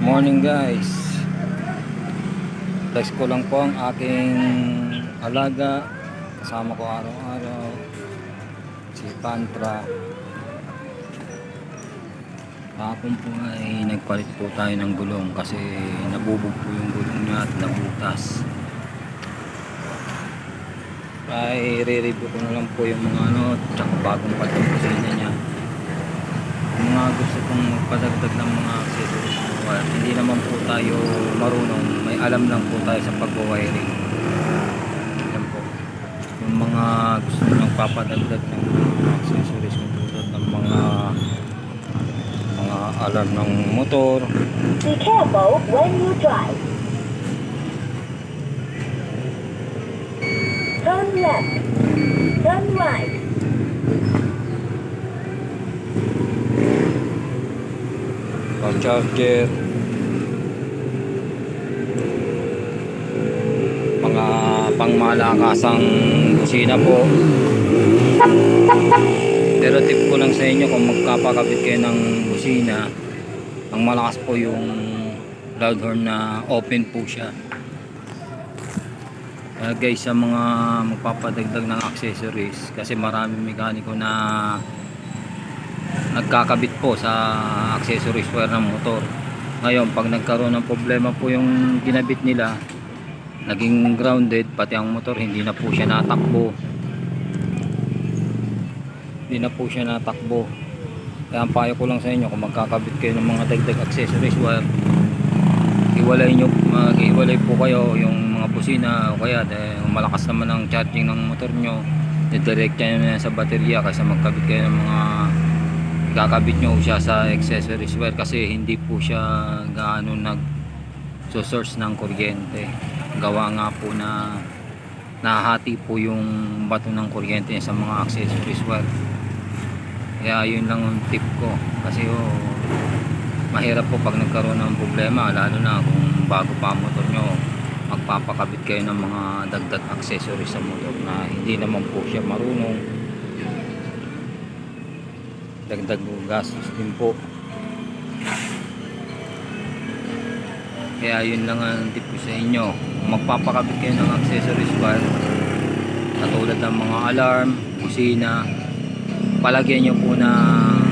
Morning guys. Text ko lang po ang aking alaga. Kasama ko araw-araw si Pantra. Kahapon po ay nagpalit po tayo ng gulong kasi nabubog po yung gulong niya at nabutas. Ay re-review ko na lang po yung mga tsaka bagong patong kusina niya. Yung mga gusto kong padagdag ng mga accessories. Hindi naman po tayo marunong, may alam lang po tayo sa pag-wiring. Yan po yung mga gusto nang papadagdag ng mga accessories kung tulad ng mga alarm ng motor. Be careful when you drive. Turn left. Turn right. Charger, mga pangmalakasang kusina po. Pero tip ko lang sa inyo, kung magkapakabit kayo ng kusina, ang malakas po yung loud horn na open po siya. Guys, sa mga magpapadagdag ng accessories, kasi maraming mekaniko na nagkakabit po sa accessories wire ng motor. Ngayon, pag nagkaroon ng problema po yung ginabit nila, naging grounded, pati ang motor hindi na po siya natakbo. Kaya ang payo ko lang sa inyo, kung magkakabit kayo ng mga dagdag accessories wire, mag-iwalay po kayo yung mga busina, o kaya malakas naman ang charging ng motor nyo, didirect nyo na sa baterya kaysa magkabit kayo ng mga kakabit nyo siya sa accessories wire, kasi hindi po siya gaano source ng kuryente. Gawa nga po na nahati po yung bato ng kuryente sa mga accessories wire. Kaya yun lang ang tip ko, kasi mahirap po pag nagkaroon ng problema, lalo na kung bago pa ang motor nyo, magpapakabit kayo ng mga dagdag accessories sa motor na hindi naman po siya marunong. Dagdag gastos din po. Kaya yun lang ang tip ko sa inyo, kung magpapakabit kayo ng accessories wire katulad ng mga alarm, kusina, palagyan nyo po ng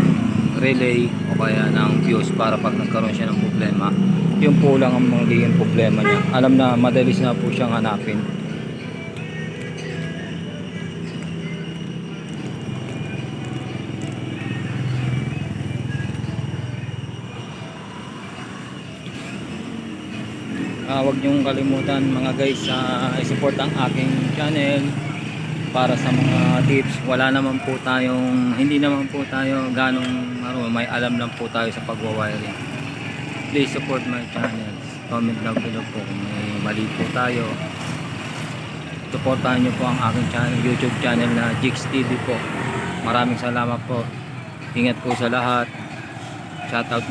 relay o kaya ng fuse para pag nagkaroon siya ng problema, yun po lang ang magiging problema niya. Alam na, madalis na po siyang hanapin. Huwag niyong kalimutan mga guys, i-support ang aking channel para sa mga tips. Hindi naman po tayo ganong may alam lang po tayo sa pagwa-wiring. Please support my channel. Comment down below po kung may mali po tayo. Supportahan niyo po ang aking channel, YouTube channel na Jigs TV po. Maraming salamat po. Ingat po sa lahat. Shoutout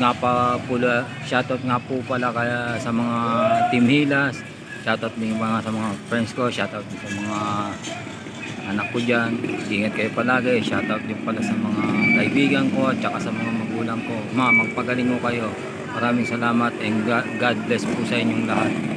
nga po pala kaya sa mga Team Hilas. Shoutout din mga sa mga friends ko. Shoutout din sa mga anak ko dyan. Ingat kayo palagi. Shoutout din pala sa mga kaibigan ko at saka sa mga magulang ko. Magpagaling ko kayo. Maraming salamat and God bless po sa inyong lahat.